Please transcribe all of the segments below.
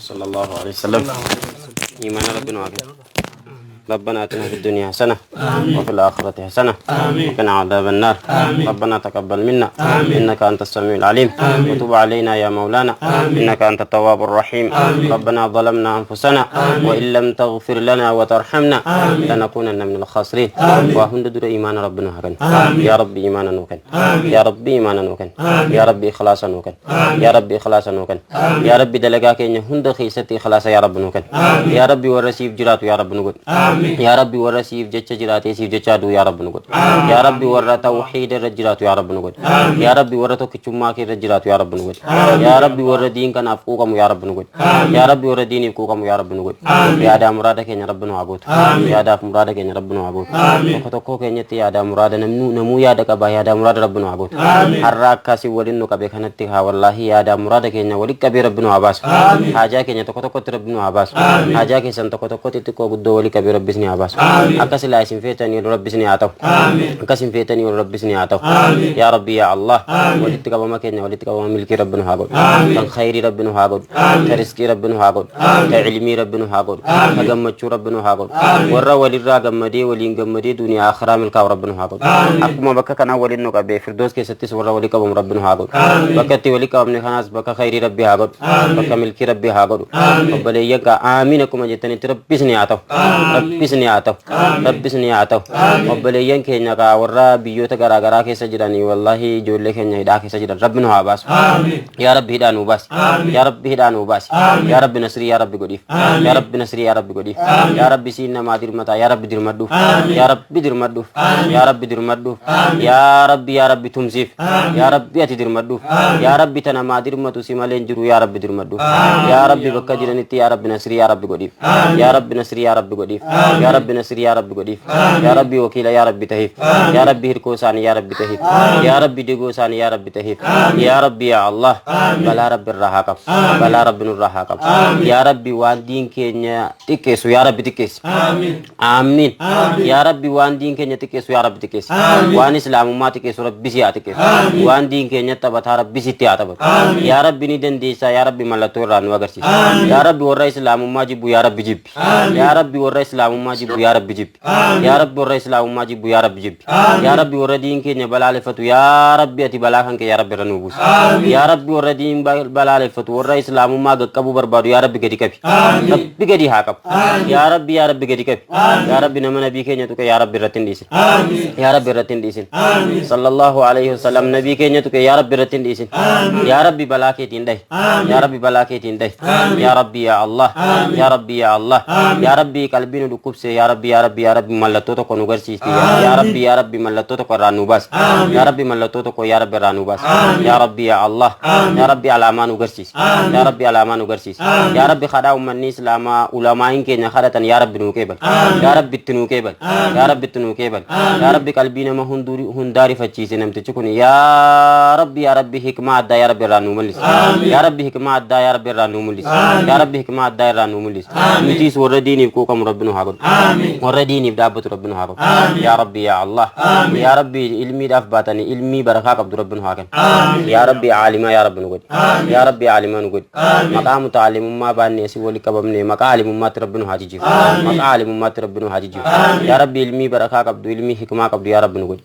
صلى الله عليه وسلم إيمان ربنا وعلا. ربنا آتنا في الدنيا حسنة وفي الآخرة حسنة وقنا عذاب النار. ربنا تقبل منا إنك أنت السميع العليم وتب علينا يا مولانا إنك أنت التواب الرحيم. ربنا ظلمنا أنفسنا وإن لم تغفر لنا وترحمنا لنكونن من الخاسرين. وهند در إيمان ربنا وعلا. يا رب إيمانا وكن يا رب إيمانا وكن يا رب إخلاصا وكن يا رب إخلاصا وكن يا رب دلقاك إن هند خيستي خلاص يا رب وكن يا رب ورسيف جرات يا رب نقول يا ربي ورسيف جتش جراتي سيف جتشادو يا رب نقول يا ربي ور توحيد الرجلات يا رب نقول يا ربي ور توكيشوما كي الرجلات يا رب نقول يا ربي ور دين كان أفكوكم يا رب نقول يا ربي ور دين يفكوكم يا رب نقول يا دا مرادك يا رب نعبود يا دا مرادك يا رب نعبود وكتوكو كنيتي يا دا مراد نمو يا دا كبا يا دا مراد رب نعبود حرك كاسي ولينو كبي كنتها والله يا دا مرادك يا ولي كبي رب نعباس حاجة كنيا توكو رب نعباس حاجة كيسان توكو تيكو بدو ولي كبي رب سني عباس أكاس لا يسمى فيتني رب سني عتاو أكاس فيتني رب سني عتاو يا ربي يا الله ولدت كبا ما كنا ولدت كبا ملك ربنا هاقول كان خير ربنا هاقول كرزق ربنا هاقول كعلمي ربنا هاقول كجمّة ربنا هاقول ورّا وليرّا جمّدي ولين جمّدي دنيا آخرة ملك ربنا هاقول أكما بكا كنا ولينو كبي فردوس كيستيس ورّا ولي كبا ربنا هاقول بكتي ولي كبا من خناس بكا خير ربي هاقول بكا ملك ربي هاقول وبليّك آمين كما جتني رب سني عتاو رب سني عتاو وبليّن كينيا كا ورّا بيوتا غرا غرا كيسا جراني والله جولة كينيا هدا كيسا جران ربنا هاباس يا رب هدانو باس يا رب هدانو باس يا رب نصري يا رب قديف يا رب نصري يا رب قديف يا رب سينا ما دير متا يا رب دير مدوف يا رب دير مدوف يا رب دير مدوف يا رب تمزيف يا رب ياتي دير مدوف يا رب تنا ما دير متو سيمالين جرو يا رب دير مدوف يا رب بكا جرانيتي يا رب نصري يا رب قديف يا رب نصري يا رب قديف يا رب نصري يا رب قديف يا رب وكيل يا رب تهيف يا رب هركوساني يا رب تهيف يا رب دغوساني يا رب تهيف يا رب يا الله بلا رب الرحاكم بلا رب الرحاكم يا رب وان دين كينيا تكيسو يا رب تكيس آمين يا رب وان دين كينيا تكيسو يا رب تكيس وان اسلام ما تكيسو رب بيسي تكيس وان دين كينيا تبتا رب بيسي تبت يا رب ندن ديسا يا رب ملتو رانو اگرسي يا رب ور اسلام ما جيبو يا رب جيب يا رب ور اسلام ما جيبو يا رب جيب يا رب ور اسلام ما جيبو يا رب جيب يا رب ور دين كينيا بلالفتو يا رب ياتي بلاكن يا رب رنوبوس يا رب ور دين بلالفتو ور اسلام ما گكبو بربادو يا رب گدي كبي رب گدي هاكب يا رب گدي كبي يا رب نما نبي كينيا تو يا رب رتين ديسن يا رب رتين ديسن صلى الله عليه وسلم نبي كينيا تو يا رب رتين ديسن يا رب بلاكي تيندي يا رب بلاكي تيندي يا رب يا الله يا رب يا الله يا رب قلبي ندكوبس يا رب يا رب يا رب ملتو تو كونو گرسيستي يا رب ملتو تو رانو باس يا رب ملتو تو يا رب رانو باس يا رب يا الله يا رب على امانو گرسيس يا رب على امانو گرسيس يا رب خدا امني اسلام علماء كينيا خدتن يا رب نو كيبل يا رب تنو كيبل يا رب تنو كيبل يا رب قلبي نما هنداري فچيس نمت چكوني يا رب حكمه ادا يا رب رانو مليس يا رب حكمه ادا يا رب رانو مليس يا رب حكمه ادا رانو مليس نتيس ورديني كوكم ربنا هاغد ورديني دابت ربنا هاغد يا رب يا الله يا رب علمي داف باتني علمي بركه عبد ربنا هاغد يا رب عالم يا رب نقول يا رب عالم نقول مقام تعلم ما باني سي ولي كبمني مقالم ما ربنا هاجي مقالم ما ربنا هاجي يا رب علمي بركه عبد علمي حكمه عبد يا رب نقول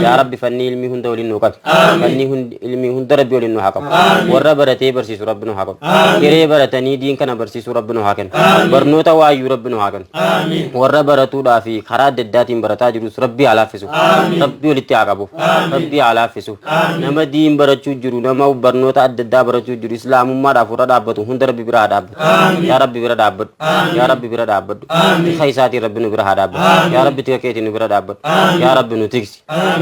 يا رب فني علمي هند ولي نوكب فني هند علمي هند ربي ولي نوكب ور برتي برسي ربنا هاكب كري برتني دين كنا برسي ربنا هاكن برنوتا وايو ربنا هاكن ور برتو دافي خراد دداتين برتا جروس ربي على فسو ربي ولي تياغبو ربي على فسو نما دين برچو جرو نما برنوتا ددا برچو جرو اسلام ما دافورا دابتو هند ربي برا داب يا ربي برا داب يا ربي برا داب خيساتي ربنا برا داب يا ربي تكيتي برا داب يا ربي نتكس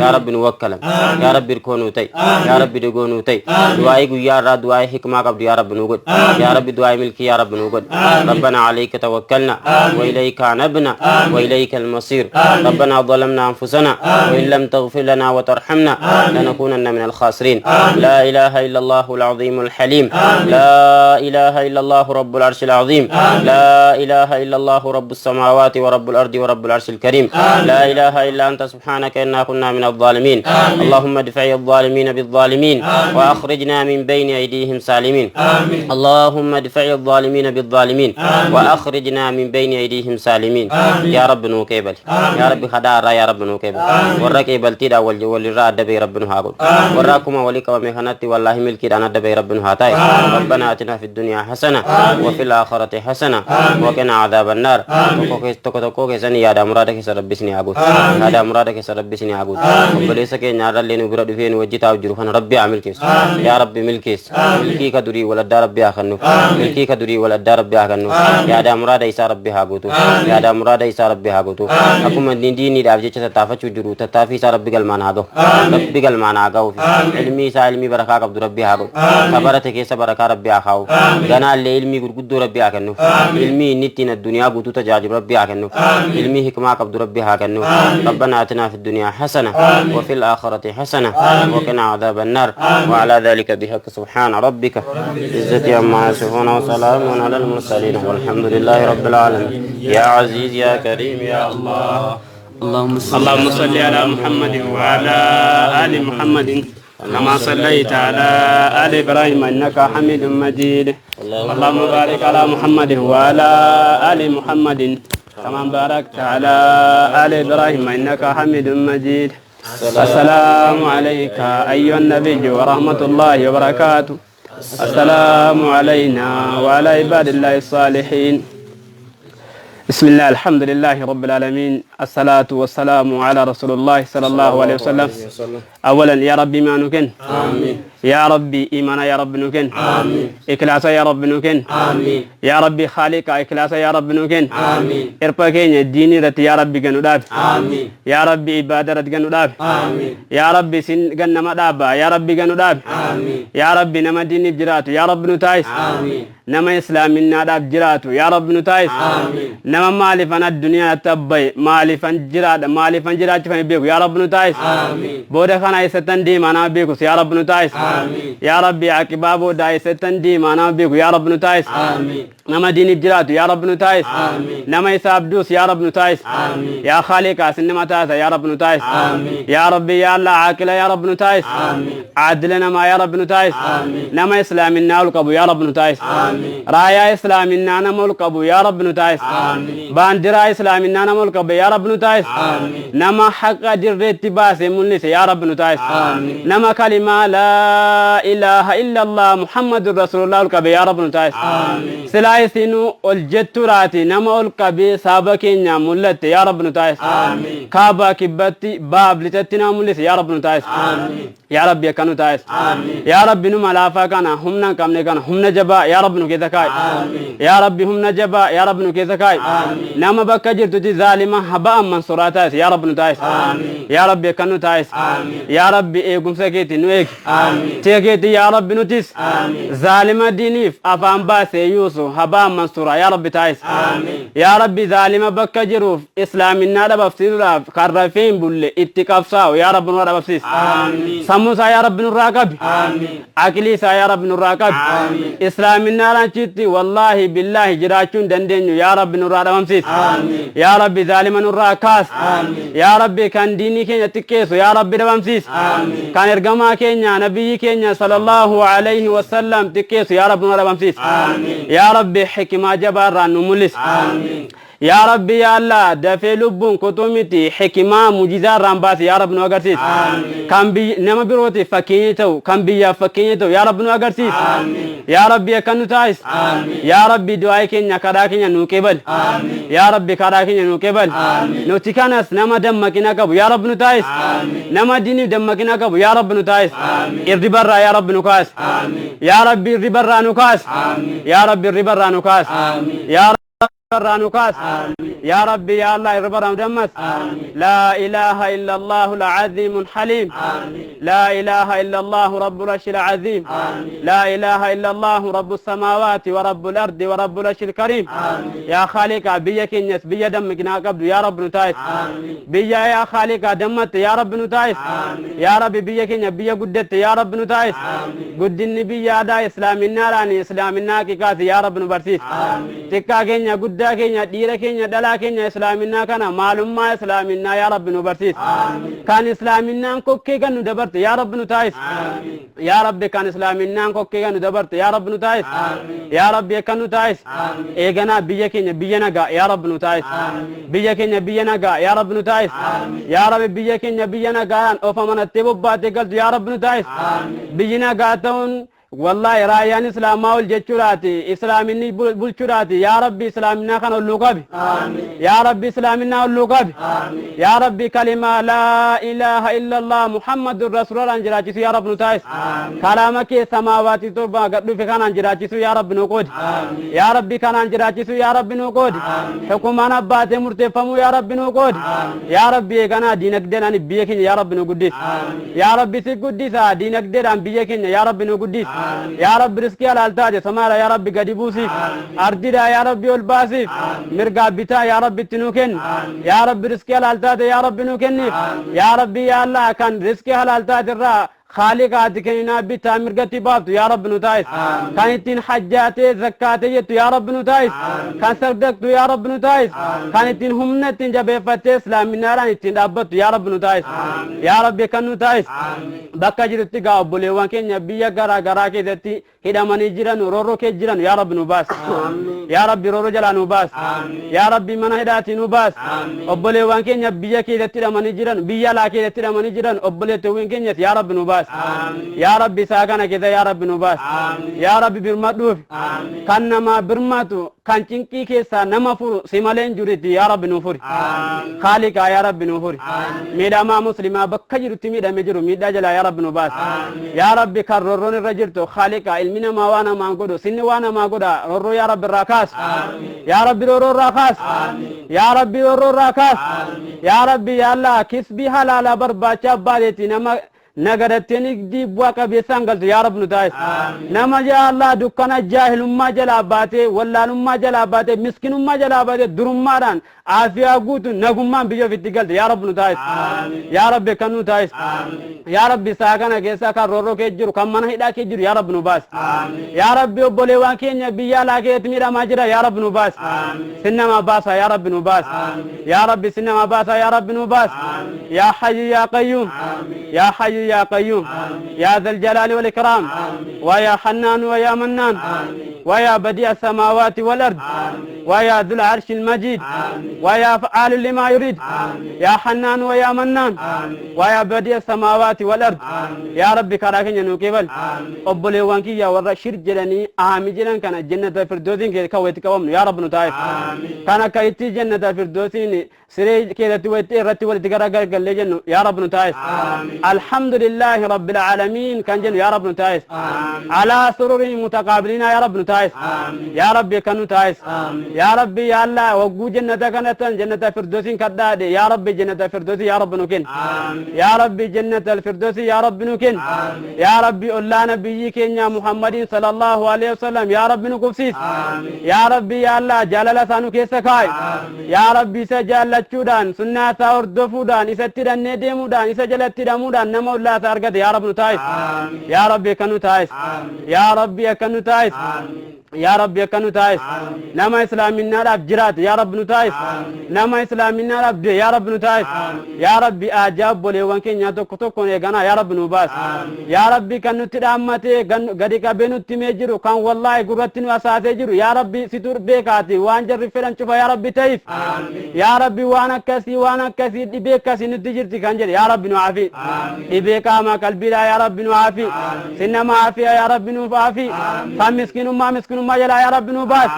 يا ربي نوكلم يا ربي كونو تاي يا ربي دغونو تاي دعاي يا را دعاي حكمه قبل يا رب نوغد يا رب دعاي ملك يا رب نوغد ربنا عليك توكلنا واليك وأنبنا وإليك المصير ربنا ظلمنا أنفسنا وإن لم تغفر لنا وترحمنا لنكونن من الخاسرين لا إله إلا الله العظيم الحليم لا إله إلا الله رب العرش العظيم لا إله إلا الله رب السماوات ورب الأرض ورب العرش الكريم لا إله إلا أنت سبحانك إنا كنا من الظالمين اللهم ادفع الظالمين بالظالمين وأخرجنا من بين أيديهم سالمين اللهم ادفع الظالمين بالظالمين وأخرجنا من بين أيديهم سالمين يا رب نوكيبل يا رب خدار يا رب نوكيبل ورقيبل تيدا والرا دبي رب نهاقل وراكما ولك ومخناتي والله ملكي أنا دبي رب نهاتاي ربنا آتنا في الدنيا حسنة وفي الآخرة حسنة وقنا عذاب النار وكوكي سني يا مرادك سربسني أقول هذا مرادك سربسني أقول وليس كي نار اللي نبرد فين وجيتا وجروفنا ربي عمل كيس يا ربي ملكيس ملكي كدري ولا دار ربي أخنو ملكي كدري ولا دار ربي أخنو يا دا مراد إيسا ربي هاقوتو يا دا مراد إيسا ربي هاقوتو أكو من ديني دابجي تتافا چجرو تتافي إيسا ربي قلمان هاقو ربي قلمان هاقو علمي إيسا علمي بركا قبض ربي هاقو خبرتك إيسا بركا ربي أخاو غنا اللي علمي قرقود ربي أخنو علمي نتين الدنيا قوتو تجاجب ربي أخنو علمي حكما قبض ربي هاقنو ربنا آتنا في الدنيا حسنة وفي الآخرة حسنة وقنا عذاب النار وعلى ذلك بحق سبحان ربك عزة عما يصفون وسلام على المرسلين والحمد لله رب العالمين يا عزيز يا كريم يا الله اللهم صل على محمد وعلى آل محمد كما صليت على آل إبراهيم إنك حميد مجيد اللهم بارك على محمد وعلى آل محمد كما باركت على آل إبراهيم إنك حميد مجيد السلام عليك أيها النبي ورحمة الله وبركاته السلام علينا وعلى عباد الله الصالحين بسم الله الحمد لله رب العالمين الصلاة والسلام على رسول الله صلى الله عليه وسلم أولا يا ربي ما نكن آمين يا ربي إيمانا يا رب نكن آمين إخلاصا يا رب نكن آمين يا ربي خالقا إخلاصا يا رب نكن آمين إرباكين الديني رت يا ربي جنوداب آمين يا ربي إبادة رت جنوداب آمين يا ربي سن جنما دابا يا ربي جنوداب آمين يا ربي نما ديني بجرات يا رب نتايس آمين نما إسلام ناداب جراتو يا رب نتايس آمين نما مالفنا الدنيا تبي مالفن جرات مالفن جرات فين بيكو يا رب نتايس آمين بوده خنا يستن دي مانا بيكو يا رب نتايس آمين يا ربي عقبابو دا يستن دي مانا بيكو يا رب نتايس آمين نما ديني بجراتو يا رب نتايس آمين نما يساب دوس يا رب نتايس آمين يا خالق سنما تاسا يا رب نتايس آمين يا ربي يا الله عاقل يا رب نتايس آمين عدلنا ما يا رب نتايس آمين نما إسلامنا القبو يا رب نتايس آمين رايا إسلامنا نما القبو يا رب نتايس آمين باندرا إسلامنا نما القبو يا رب نتايس آمين نما حق جرت باس ملنس يا رب نتايس آمين نما كلمة لا إله إلا الله محمد رسول الله القبو يا رب نتايس آمين سلايسينو الجتوراتي نما القبو سابقين ملت يا رب نتايس آمين كابا كبتي باب لتتنا ملس يا رب نتايس آمين يا رب يكنو تايس آمين يا رب نما لافا كان همنا كمنا كان همنا جبا يا رب نكذكاي آمين يا رب همنا جبا يا رب نكذكاي آمين نما بكجر تجي ظالمة هبا منصوراتايس يا رب نتايس آمين يا رب يكنو تايس آمين يا رب إيكم سكيتي نويك آمين تيكيتي يا رب نتيس آمين ظالمة دينيف أفهم باس يوسف هبا منصورا يا رب تايس آمين يا رب ظالمة بكجروف إسلام النار بفسير كارفين بولي اتكافساو يا رب نور بفسيس آمين سموسا يا رب نراقب آمين أكليسا يا رب نراقب آمين إسلام النار انشتي والله بالله جراچون دندنيو يا رب نراقب بفسيس آمين يا رب ظالمة نراقاس آمين يا رب كان ديني كينيا تكيسو يا رب دبمسيس آمين كان إرقما كينيا نبي كينيا صلى الله عليه وسلم تكيسو يا رب نراقب بفسيس آمين يا رب حكمة جبارا نملس آمين يا ربي يا الله دفع لبون كتومتي حكمة معجزة رامباس يا رب نوغرسيس كم بي نما بروتي فكينيتو كم بي يا فكينيتو يا رب نوغرسيس يا ربي كنو تايس يا ربي دعاء كينيا كدا كينيا نوكبل يا ربي كدا كينيا نوكبل نوتيكانس نما دم مكينا كبو يا رب نتايس نما ديني دم مكينا كبو يا رب نتايس الربرا يا رب نكاس يا ربي الربرا نكاس يا ربي الربرا نكاس يا رانوكاس يا ربي يا الله ربنا دمس لا إله إلا الله العظيم الحليم لا إله إلا الله رب العرش العظيم لا إله إلا الله رب السماوات ورب الأرض ورب العرش الكريم يا خالق بيك نس بي دمك ناقبد يا رب نتايس بيا يا خالق دمت يا رب نتايس يا رب بيك بيا قدت يا رب نتايس قد النبي يا دا إسلام الناراني إسلام الناكي كاس يا رب نبرسيس تكا كينيا قدا كينيا ديرا كينيا دلا كينيا إسلام النا كان معلوم ما إسلام النا يا رب نبرسيس كان إسلام النا كوكي كان ندبرت يا رب نتايس يا رب كان إسلام النا كوكي كان ندبرت يا رب نتايس يا رب كان نتايس إيغنا بيا كينيا بيا نغا يا رب نتايس بيا كينيا بيا نغا يا رب نتايس يا رب بيا كينيا بيا نغا أوفا تبو باتي قلت يا رب نتايس بيا نغا تون والله رايان اسلام ماول جچوراتي اسلامني بولچوراتي يا ربي اسلامنا كان اللوغبي يا ربي اسلامنا اللوغبي يا ربي كلمه لا اله الا الله محمد رسول الله انجراچي يا رب نتايس كلامك سماوات تربا غدو في كان انجراچي يا رب نقود يا ربي كان انجراچي يا رب نقود حكمنا بات مرتفمو يا رب نقود يا ربي كان دينك دنان بيكين يا رب نقدس يا ربي سيقدس دينك دنان بيكين يا رب نقدس يا رب رزقي على التاج سمارا يا رب قديبوسي أرددا يا رب والباسي مرقا بتا يا رب تنوكن يا رب رزقي على التاج يا رب نوكن يا ربي يا الله كان رزقي على التاج الرا خالق عادكنا بتا مرقتي بابت يا رب نتايس كان التين حجاتي زكاتي يتو يا رب نتايس كان سردكتو يا رب نتايس كان التين همنتين جبهفتي اسلام من ناران التين دابتو يا رب نتايس يا رب كان نتايس بكا جرتي قاو بولي وانكين يبيا غرا غرا كيدتي هدا مني جيران رورو كي جيران يا رب نباس يا رب رورو جلا نباس يا رب من هداتي نباس وبولي وانكين يبيا كيدتي مني جيران بيا لا كيدتي مني جيران وبولي توينكين يا رب نباس يا ربي ساكنا كذا يا رب نباس يا ربي برماتوف كان نما برماتو كان تنكي كيسا نما فرو سيمالين جوريتي يا رب نفوري خالق يا رب نفوري ميدا ما مسلمة بكجر تميدا مجرو ميدا جلا يا رب نباس يا ربي كررون الرجل تو خالق علمنا ما وانا ما نقولو سن وانا ما قودا رورو يا رب الراكاس يا ربي رورو الراكاس يا ربي رورو الراكاس يا ربي يا الله كسبي حلالا برباچا بالتي نما نغرتني دي بواقع بيسانغل يا رب نتايس نما يا الله دكانا جاهل ما جلاباتي ولا ما جلاباتي مسكين ما جلاباتي درم ماران عافيا غوت نغمان بيو في تيغل يا رب نتايس يا رب كانو تايس يا رب ساكنا كيسا كرورو كجرو كمان هيدا كجرو يا رب نباس يا رب بولي وانكينيا بيا لا كيتميرا ماجرا يا رب نباس سنما باسا يا رب نباس يا رب سنما باسا يا رب نباس يا حي يا قيوم يا حي يا قيوم يا ذا الجلال والإكرام ويا حنان ويا منان ويا بديع السماوات والأرض ويا ذو العرش المجيد ويا فعال لما يريد يا حنان ويا منان ويا بديع السماوات والأرض يا رب كراكن نوكيبل أبولي وانكي يا ورا شرك جلني أهمي جلن كان جنة الفردوسين كويت كوام يا رب نتايف كان كايتي جنة الفردوسين سري كده تويت رتي ولد كراكل جلجن يا رب نتايف الحمد لله رب العالمين كان جن يا رب نتايف على سرور متقابلين يا رب نتايف يا رب كانوا نتايف يا ربي يا الله وقو جنة كانت جنة الفردوسين كداد يا رب جنة الفردوس يا رب نكن يا رب جنة الفردوس يا رب نكن يا ربي الله نبيك يا محمد صلى الله عليه وسلم يا رب نكفسيس يا ربي يا الله جلال سانو كيسكاي يا ربي سجل چودان سنة وردفودان إستدان ندمودان إسجلت دمودان نمو الله تارجت يا رب نتايس يا ربي كانوا تايس يا ربي كانوا تايس يا رب يكنو تايس نما اسلامنا رب جرات يا رب نتايس نما اسلامنا رب يا رب نتايس يا رب اجاب بولي وانكي نياتو كتو كون يغنا يا رب نوباس يا رب كنو تدامتي غدي كبنو تيميجرو كان والله غرتن واساتي جرو يا رب ستور بيكاتي وانجر ريفرن شوف يا رب تايف يا رب وانا كسي دي بيكاسي نتجرتي كانجر يا رب نعافي دي بيكا ما قلبي يا رب نعافي سنما عافيه يا رب نعافي فمسكين ما مسكين ما يلا يا رب نباس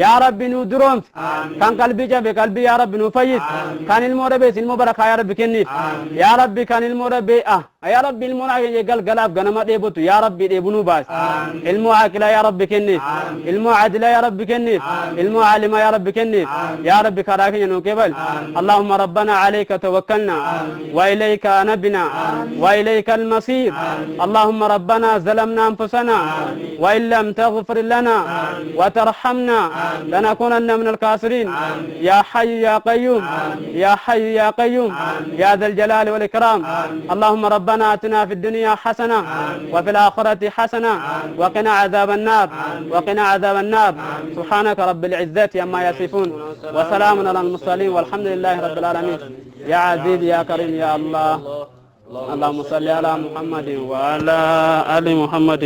يا رب ندروم كان قلبي جاب قلبي يا رب نفيد كان الموربس المبارك يا رب كني يا رب كان الموربي يا رب المراجع قال قلاب قنما ديبوتو يا رب ديبونو باس المعاقل يا رب كني المعادل يا رب كني المعلم يا رب كني يا رب كراكين نوكبل اللهم ربنا عليك توكلنا وإليك أنبنا وإليك المصير اللهم ربنا ظلمنا أنفسنا وإن لم تغفر لنا وترحمنا لنكونن من الكاسرين يا حي يا قيوم يا حي يا قيوم يا ذا الجلال والإكرام اللهم ربنا آتنا في الدنيا حسنة وفي الآخرة حسنة وقنا عذاب النار وقنا عذاب النار سبحانك رب العزة عما يصفون وسلام على المرسلين والحمد لله رب العالمين يا عزيز يا كريم يا الله اللهم صل على محمد وعلى آل محمد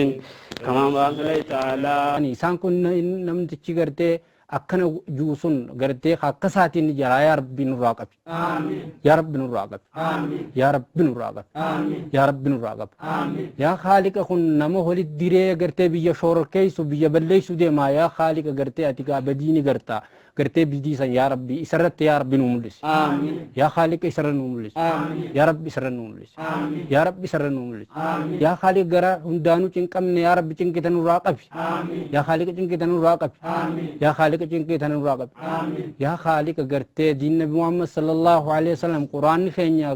كما صليت على إنسان كنا نمتشي قرتي أكنا جوسون قرتي خاكساتين جرا يا رب نراقب آمين يا رب نراقب آمين يا رب نراقب آمين يا رب نراقب آمين يا خالق أخون نمو هولي ديري قرتي بيا شور كيس وبيا بليس ودي ما يا خالق قرتي أتيكا بديني قرتا قرتي بديسا يا ربي إسرت يا رب نملس آمين يا خالق إسر نملس آمين يا رب إسر نملس آمين يا رب إسر نملس آمين يا خالق قرا هندانو چنكم يا رب چنكتن نراقب آمين يا خالق چنكتن نراقب آمين يا خالق چنكتن نراقب آمين يا خالق قرتي دين نبي محمد صلى الله عليه وسلم قرآن خينيا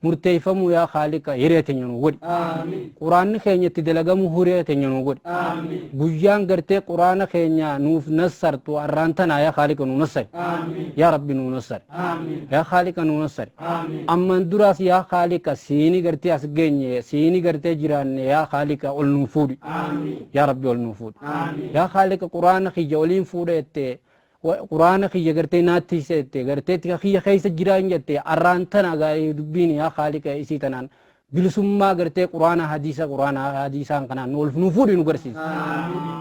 مرتيفمو يا خالق هريتن ينود آمين قرآن خينيا تدلغمو هريتن ينود آمين بوجان قرتي قرآن خينيا نوف نصر تو أرانتنا يا خالق نونسر آمين يا رب نونسر آمين يا خالق نونسر آمين أما دراس يا خالق سيني قرتي أسجني سيني قرتي جيران يا خالق النفود آمين يا رب النفود آمين يا خالق قرآن خي جولين فودته قرآن خي قرتي ناتي سته قرتي خي خيس جيران جته أرانتنا قاي دبين يا خالق إسي تنان bilisummaa gartee quraana hadiisaan kanaan nu nu fuudhe nu garsiisa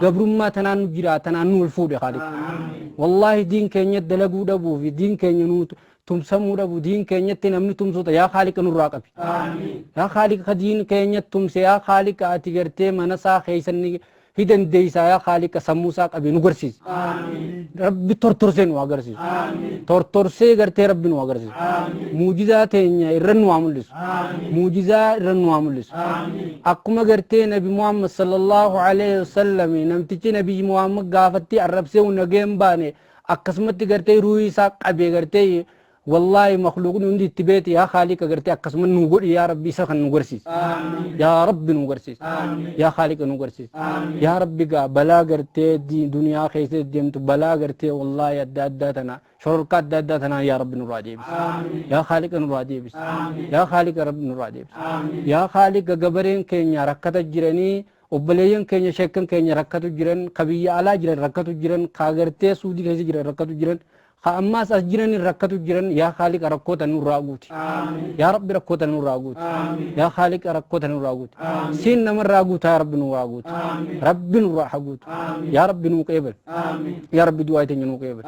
gabrummaa tanaan nu jira tanaan nu fuudhe khaliq wallahi diin keenya dalaguu dhabuu fi diin keenya nu tumsamuu dhabu diin keenyatti namni tumsuuta yaa khaliq nurraa qabi yaa khaliq diin keenya tumse yaa khaliq ati gartee manasaa keessanni hidan deysa yaa khaliq sammuusaa qabi nu garsiisa rabbi tortorsee nu agarsiisa tortorsee gartee rabbi nu agarsiisa muujizaa teenya irra nu amullisu muujizaa irra nu amullisu akkuma gartee nabi muhammad sallallahu alaihi wasallam namtichi nabi muhammad gaafatti arrabsee nageen baane akkasumatti gartee ruuhi isaa qabee gartee والله مخلوقون عندي تبيت يا خالق قرتي أقسم نقول يا ربي سخن نقرسيس يا رب نقرسيس يا خالق نقرسيس يا ربي قا بلا قرتي دي دنيا خيس ديمت بلا قرتي والله يدادتنا شركات دادتنا يا رب نراجي بس يا خالق نراجي بس يا خالق رب نراجي بس يا خالق قبرين كينيا ركعت جرني وبليين كينيا شكن كينيا ركعت جرن كبيا على جرن ركعت جرن كاغرتي سودي كيس جرن ركعت جرن خامس أجرني ركض جرن يا خالق ركض نور راغوت يا رب ركض نور راغوت يا خالق ركض نور راغوت سين نمر راغوت يا رب نور راغوت رب نور راغوت يا رب نور قبل يا رب دعائي تنو قبل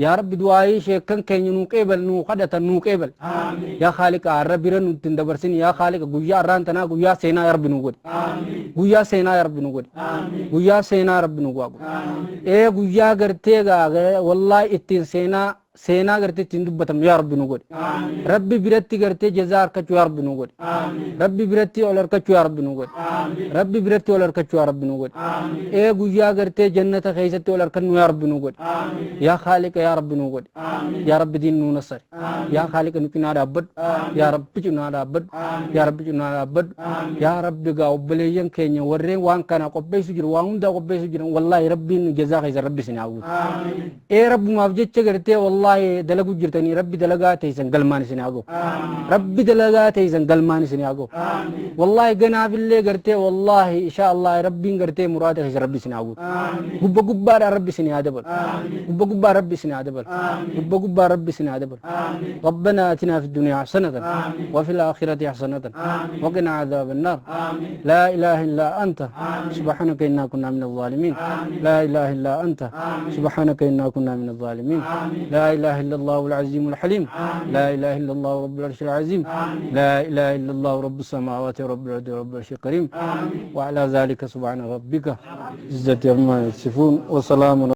يا رب دعائي شيكن كن نور قبل نور قدت نور قبل يا خالق رب رن تندبرسين يا خالق غيا ران تنا غيا سينا يا رب نور غيا سينا يا رب نور غيا سينا يا رب نور ايه غيا غرتيغا والله اتين سينا قرتي تندبتم يا رب نقول ربي برتي قرتي جزار كتو يا رب نقول ربي برتي ولا كتو يا رب نقول ربي برتي ولا كتو يا رب نقول ايه غيا قرتي جنة خيستي ولا كنو يا رب نقول يا خالق يا رب نقول يا رب دين نصر يا خالق نكنا عبد يا رب جنا عبد يا رب جنا عبد يا رب قاو بليين كينيا ورين وان كان قبي سجر وان دا قبي سجر والله ربي جزا خيس ربي سنعود ايه رب ما بجتش قرتي والله دلقوا جرتني ربي دلقاته يسن قلمان سنعقو ربي دلقاته يسن قلمان سنعقو والله قنا بالله قرتي والله إن شاء الله ربي قرتي مراده يسن ربي سنعقو قبا قبا ربي سنعدبل قبا قبا ربي سنعدبل قبا قبا ربي سنعدبل ربنا آتنا في الدنيا حسنة وفي الآخرة حسنة وقنا عذاب النار لا إله إلا أنت سبحانك إنا كنا من الظالمين لا إله إلا أنت سبحانك إنا كنا من الظالمين لا إله إلا الله العظيم الحليم لا إله إلا الله رب العرش العظيم لا إله إلا الله رب السماوات ورب الأرض ورب العرش الكريم وعلى ذلك سبحان ربك عزة عما يصفون وسلام